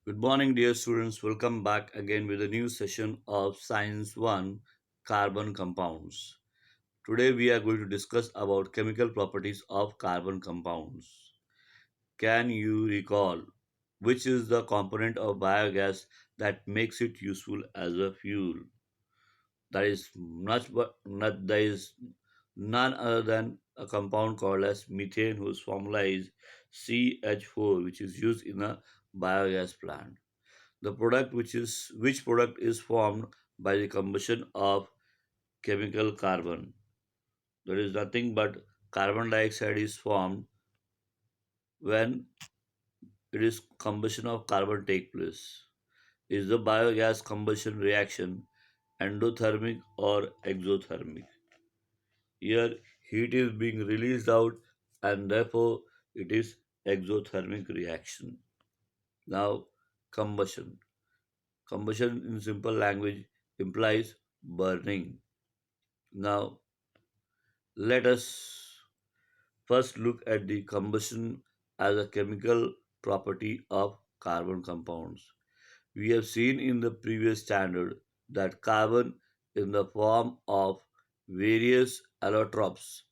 Good morning, dear students. Welcome back again with a new session of Science 1 Carbon Compounds. Today we are going to discuss about chemical properties of carbon compounds. Can you recall which is the component of biogas that makes it useful as a fuel? That is that is none other than a compound called as methane whose formula is CH4 which is used in a biogas plant. The product which product is formed by the combustion of chemical carbon. There is nothing but carbon dioxide is formed when it is combustion of carbon take place. Is the biogas combustion reaction endothermic or exothermic? Here heat is being released out and therefore it is exothermic reaction. Now combustion. Combustion in simple language implies burning. Now, let us first look at the combustion as a chemical property of carbon compounds. We have seen in the previous standard that carbon in the form of various allotropes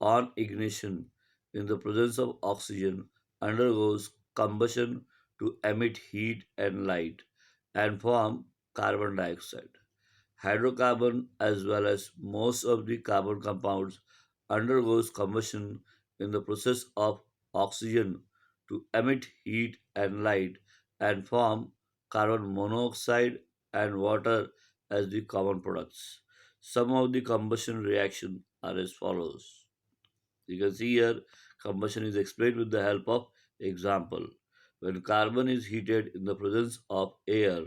on ignition in the presence of oxygen undergoes combustion to emit heat and light and form carbon dioxide. Hydrocarbon as well as most of the carbon compounds undergoes combustion in the process of oxygen to emit heat and light and form carbon monoxide and water as the common products. Some of the combustion reaction are as follows. You can see here combustion is explained with the help of example. When carbon is heated in the presence of air,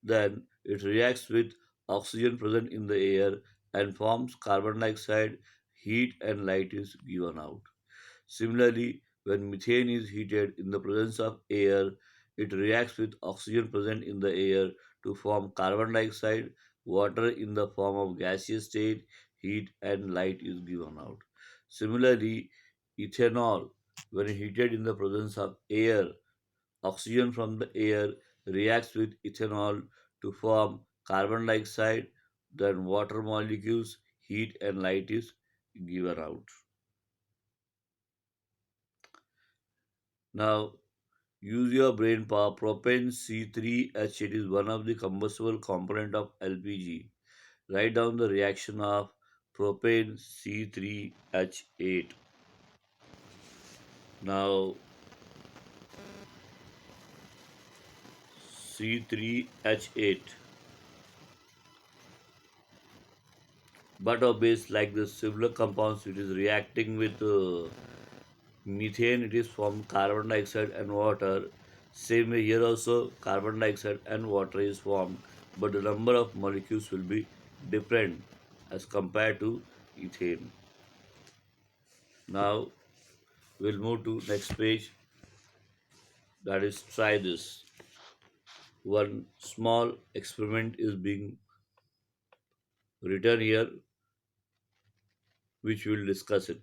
then it reacts with oxygen present in the air and forms carbon dioxide, heat and light is given out. Similarly, when methane is heated in the presence of air, it reacts with oxygen present in the air to form carbon dioxide, water in the form of gaseous state, heat and light is given out. Similarly, ethanol, when heated in the presence of air, oxygen from the air reacts with ethanol to form carbon dioxide, then water molecules, heat and light is given out. Now, use your brain power. Propane C3H8 is one of the combustible component of LPG. Write down the reaction of propane C3H8. Now, C3H8. But base like the similar compounds, it is reacting with methane, it is formed carbon dioxide and water. Same way here also carbon dioxide and water is formed, but the number of molecules will be different as compared to ethane. Now we'll move to next page, that is try this. One small experiment is being written here which we'll discuss it.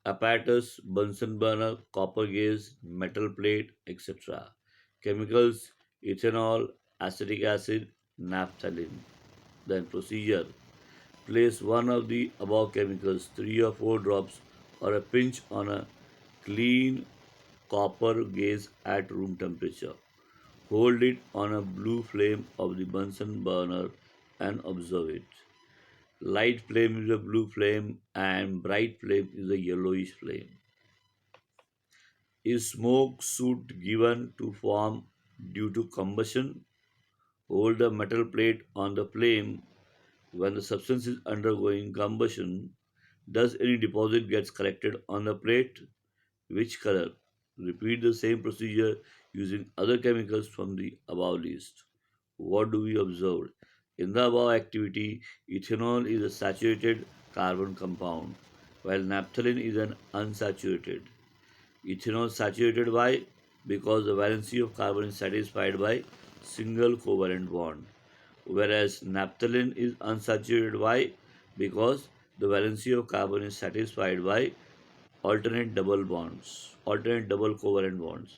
Apparatus, Bunsen burner, copper gauge, metal plate, etc. Chemicals, ethanol, acetic acid, naphthalene. Then procedure. Place one of the above chemicals, 3 or 4 drops or a pinch on a clean copper gauge at room temperature. Hold it on a blue flame of the Bunsen burner and observe it. Light flame is a blue flame and bright flame is a yellowish flame. Is smoke soot given to form due to combustion? Hold the metal plate on the flame when the substance is undergoing combustion. Does any deposit gets collected on the plate? Which color? Repeat the same procedure using other chemicals from the above list. What do we observe? In the above activity, ethanol is a saturated carbon compound, while naphthalene is an unsaturated. Ethanol saturated by because the valency of carbon is satisfied by single covalent bond, whereas naphthalene is unsaturated by because the valency of carbon is satisfied by alternate double covalent bonds.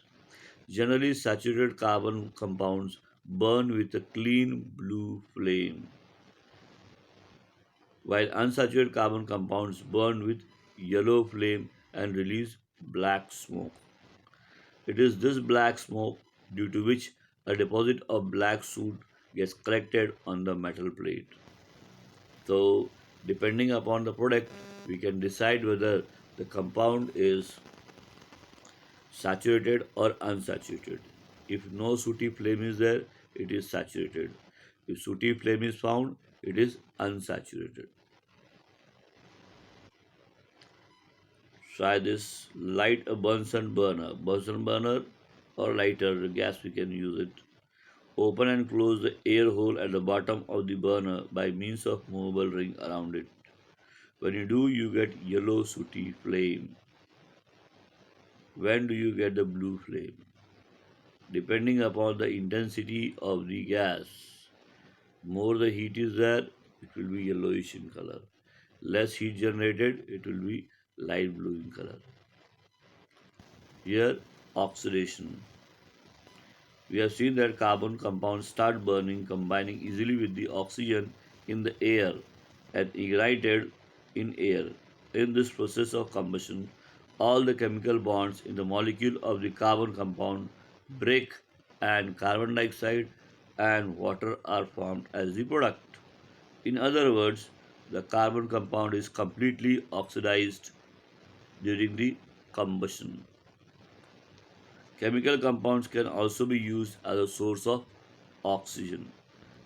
Generally, saturated carbon compounds burn with a clean blue flame, while unsaturated carbon compounds burn with yellow flame and release black smoke. It is this black smoke due to which a deposit of black soot gets collected on the metal plate. So, depending upon the product, we can decide whether the compound is saturated or unsaturated. If no sooty flame is there, it is saturated. If sooty flame is found, it is unsaturated. Try this. Light a Bunsen burner. Bunsen burner or lighter gas, we can use it. Open and close the air hole at the bottom of the burner by means of movable ring around it. When you do, you get yellow sooty flame. When do you get the blue flame? Depending upon the intensity of the gas. More the heat is there, it will be yellowish in color. Less heat generated, it will be light blue in color. Here, oxidation. We have seen that carbon compounds start burning, combining easily with the oxygen in the air and ignited in air. In this process of combustion, all the chemical bonds in the molecule of the carbon compound break and carbon dioxide and water are formed as the product. In other words, the carbon compound is completely oxidized during the combustion. Chemical compounds can also be used as a source of oxygen.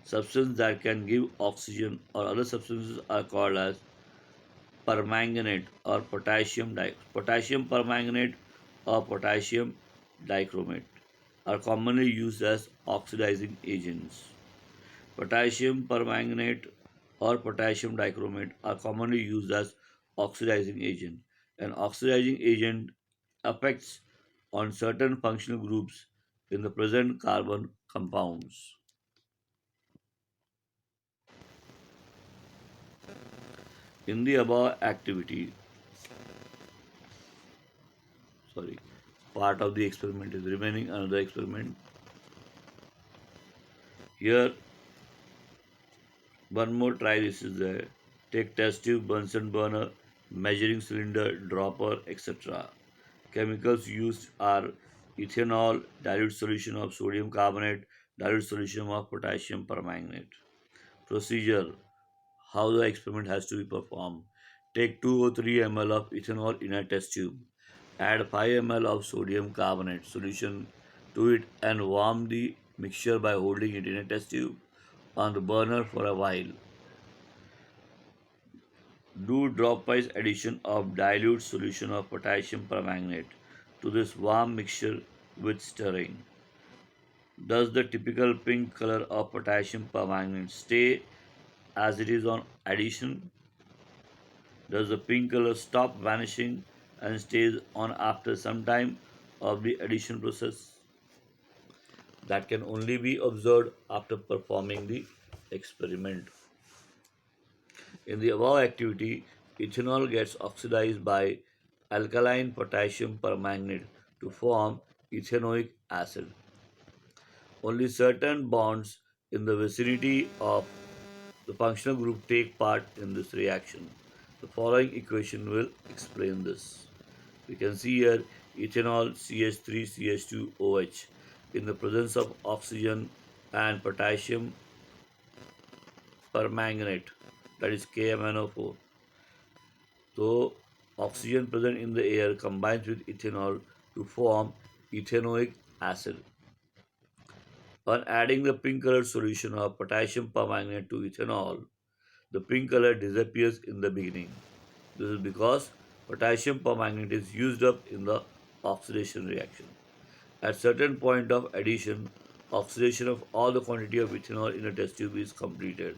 Substances that can give oxygen or other substances are called as permanganate or potassium permanganate or potassium dichromate are commonly used as oxidizing agents. Potassium permanganate or potassium dichromate are commonly used as oxidizing agent. An oxidizing agent affects on certain functional groups in the present carbon compounds. In the above activity, sorry, part of the experiment is remaining another experiment. Here, one more try. This is there. Take test tube, Bunsen burner, measuring cylinder, dropper, etc. Chemicals used are ethanol, dilute solution of sodium carbonate, dilute solution of potassium permanganate. Procedure: how the experiment has to be performed. Take 2 or 3 ml of ethanol in a test tube. Add 5 ml of sodium carbonate solution to it and warm the mixture by holding it in a test tube on the burner for a while. Do dropwise addition of dilute solution of potassium permanganate to this warm mixture with stirring. Does the typical pink color of potassium permanganate stay as it is on addition? Does the pink color stop vanishing and stays on after some time of the addition process? That can only be observed after performing the experiment. In the above activity, ethanol gets oxidized by alkaline potassium permanganate to form ethanoic acid. Only certain bonds in the vicinity of the functional group take part in this reaction. The following equation will explain this. We can see here ethanol CH3CH2OH in the presence of oxygen and potassium permanganate, that is KMnO4. So, oxygen present in the air combines with ethanol to form ethanoic acid. On adding the pink colored solution of potassium permanganate to ethanol, the pink color disappears in the beginning. This is because potassium permanganate is used up in the oxidation reaction. At certain point of addition, oxidation of all the quantity of ethanol in a test tube is completed.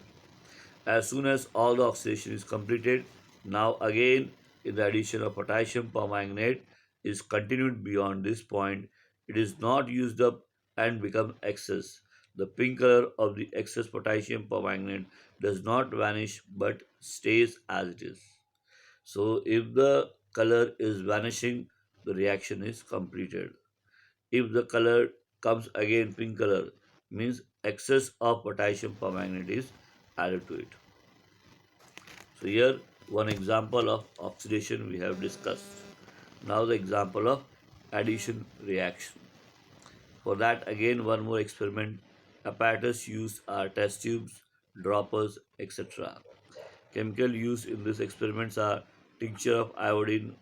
As soon as all the oxidation is completed, now again in the addition of potassium permanganate is continued beyond this point, it is not used up and becomes excess. The pink color of the excess potassium permanganate does not vanish but stays as it is. So if the color is vanishing, the reaction is completed. If the color comes again pink color, means excess of potassium permanganate is added to it. So here one example of oxidation we have discussed. Now the example of addition reaction. For that again one more experiment. Apparatus used are test tubes, droppers, etc. Chemical used in these experiments are tincture of iodine,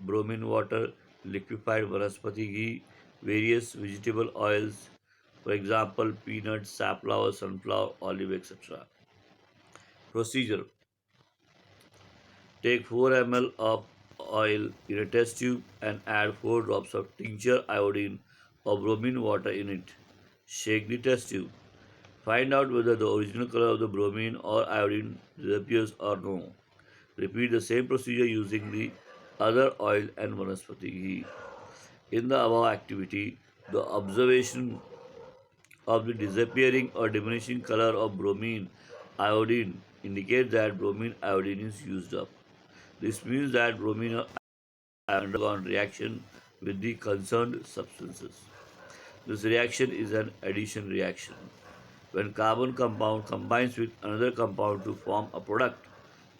bromine water, liquefied vanaspati ghee, various vegetable oils, for example peanuts, safflower, sunflower, olive, etc. Procedure: take 4 ml of oil in a test tube and add 4 drops of tincture iodine or bromine water in it. Shake the test tube. Find out whether the original color of the bromine or iodine disappears or no. Repeat the same procedure using the other oil and vanaspati ghee. In the above activity, the observation of the disappearing or diminishing color of bromine iodine indicates that bromine iodine is used up. This means that bromine have undergone reaction with the concerned substances. This reaction is an addition reaction. When carbon compound combines with another compound to form a product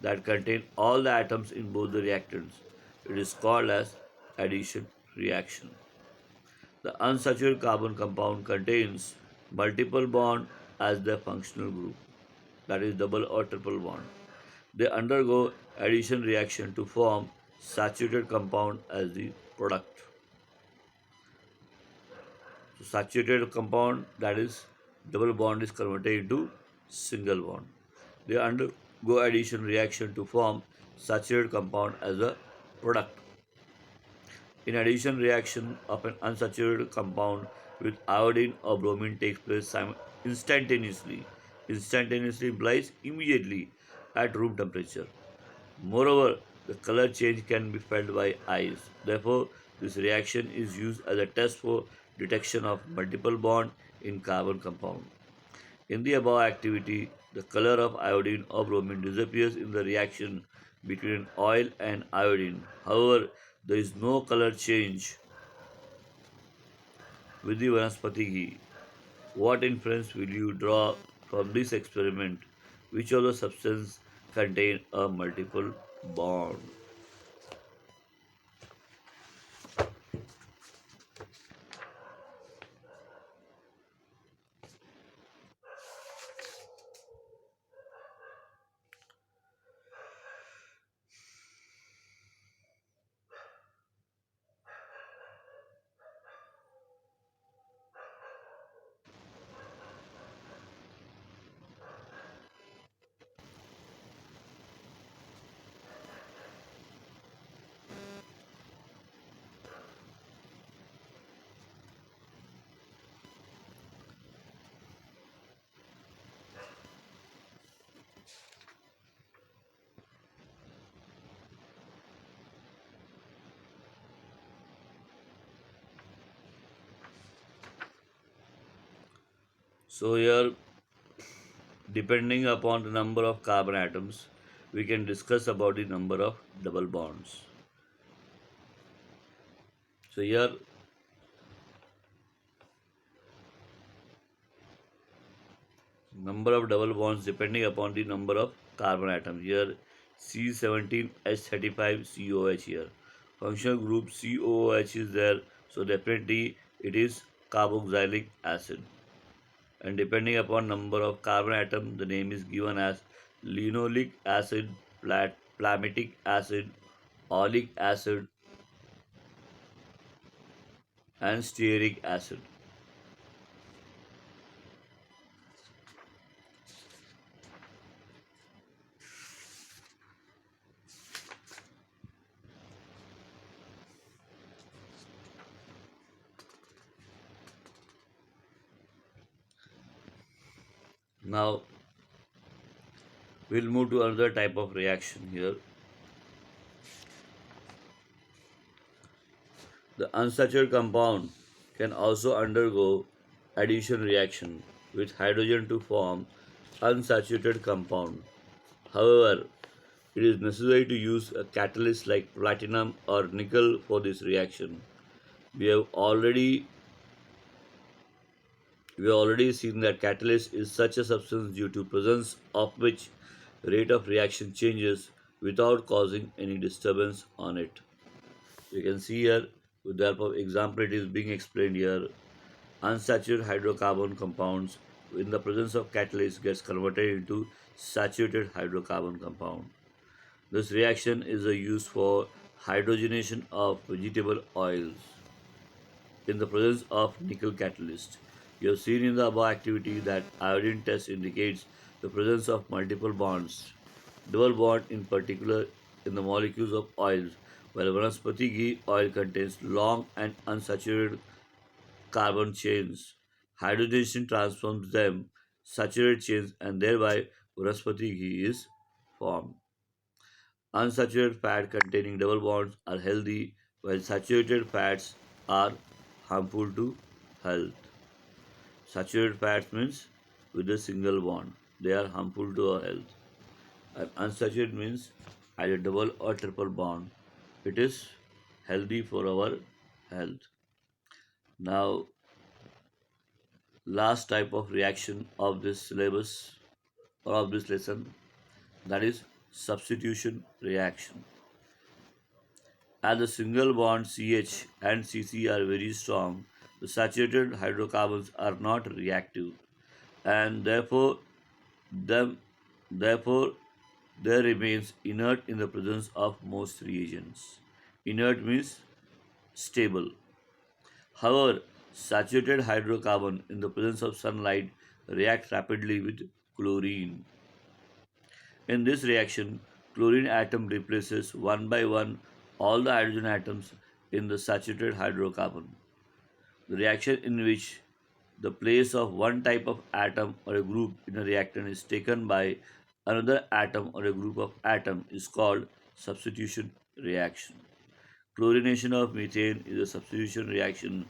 that contains all the atoms in both the reactants, it is called as addition reaction. The unsaturated carbon compound contains multiple bond as their functional group, that is double or triple bond. They undergo addition reaction to form saturated compound as the product. So saturated compound, that is double bond, is converted into single bond. They undergo addition reaction to form saturated compound as a product. In addition reaction of an unsaturated compound with iodine or bromine takes place instantaneously. Instantaneously implies immediately at room temperature. Moreover, the color change can be felt by eyes. Therefore, this reaction is used as a test for detection of multiple bond in carbon compound. In the above activity, the color of iodine or bromine disappears in the reaction between oil and iodine. However, there is no color change with the vanaspati ghee. What inference will you draw from this experiment? Which of the substances contain a multiple bond? So here, depending upon the number of carbon atoms, we can discuss about the number of double bonds. So here, number of double bonds depending upon the number of carbon atoms. Here C17H35 COH here. Functional group COOH is there, so definitely it is carboxylic acid. And depending upon number of carbon atom, the name is given as linoleic acid, palmitic acid, oleic acid, and stearic acid. Now we'll move to another type of reaction here. The unsaturated compound can also undergo addition reaction with hydrogen to form unsaturated compound. However, it is necessary to use a catalyst like platinum or nickel for this reaction. We have already We have already seen that catalyst is such a substance due to presence of which rate of reaction changes without causing any disturbance on it. You can see here with the help of example it is being explained here. Unsaturated hydrocarbon compounds in the presence of catalyst gets converted into saturated hydrocarbon compound. This reaction is a use for hydrogenation of vegetable oils in the presence of nickel catalyst. You have seen in the above activity that iodine test indicates the presence of multiple bonds, double bond in particular in the molecules of oils, while Vanaspati ghee oil contains long and unsaturated carbon chains. Hydrogenation transforms them saturated chains and thereby Vanaspati ghee is formed. Unsaturated fat containing double bonds are healthy, while saturated fats are harmful to health. Saturated fats means with a single bond, they are harmful to our health. And unsaturated means either double or triple bond. It is healthy for our health. Now, last type of reaction of this syllabus or of this lesson, that is substitution reaction. As the single bond CH and CC are very strong, the saturated hydrocarbons are not reactive and them, therefore they remains inert in the presence of most reagents. Inert means stable. However, saturated hydrocarbon in the presence of sunlight react rapidly with chlorine. In this reaction, chlorine atom replaces one by one all the hydrogen atoms in the saturated hydrocarbon. The reaction in which the place of one type of atom or a group in a reactant is taken by another atom or a group of atom is called substitution reaction. Chlorination of methane is a substitution reaction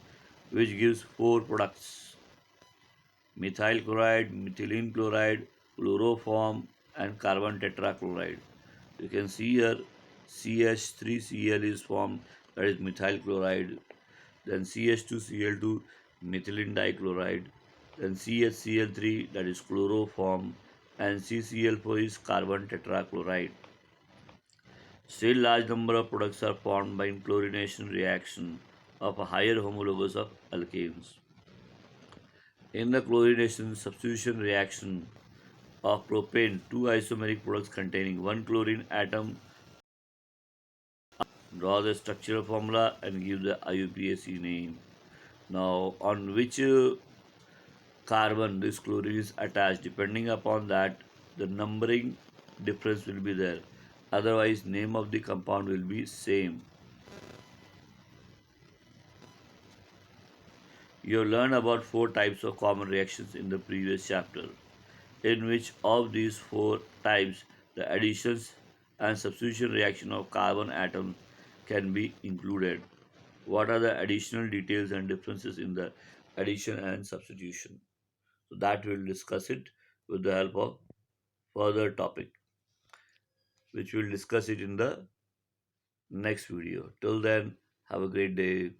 which gives four products: methyl chloride, methylene chloride, chloroform, and carbon tetrachloride. You can see here CH3Cl is formed, that is methyl chloride, then CH2Cl2 methylene dichloride, then CHCl3 that is chloroform, and CCl4 is carbon tetrachloride. Still large number of products are formed by chlorination reaction of a higher homologous of alkanes. In the chlorination substitution reaction of propane, two isomeric products containing one chlorine atom draw the structural formula and give the IUPAC name. Now, on which carbon this chlorine is attached, depending upon that, the numbering difference will be there. Otherwise, name of the compound will be same. You have learned about four types of common reactions in the previous chapter. In which of these four types the additions and substitution reaction of carbon atoms can be included? What are the additional details and differences in the addition and substitution? So that we'll discuss it with the help of further topic, which we'll discuss it in the next video. Till then, have a great day.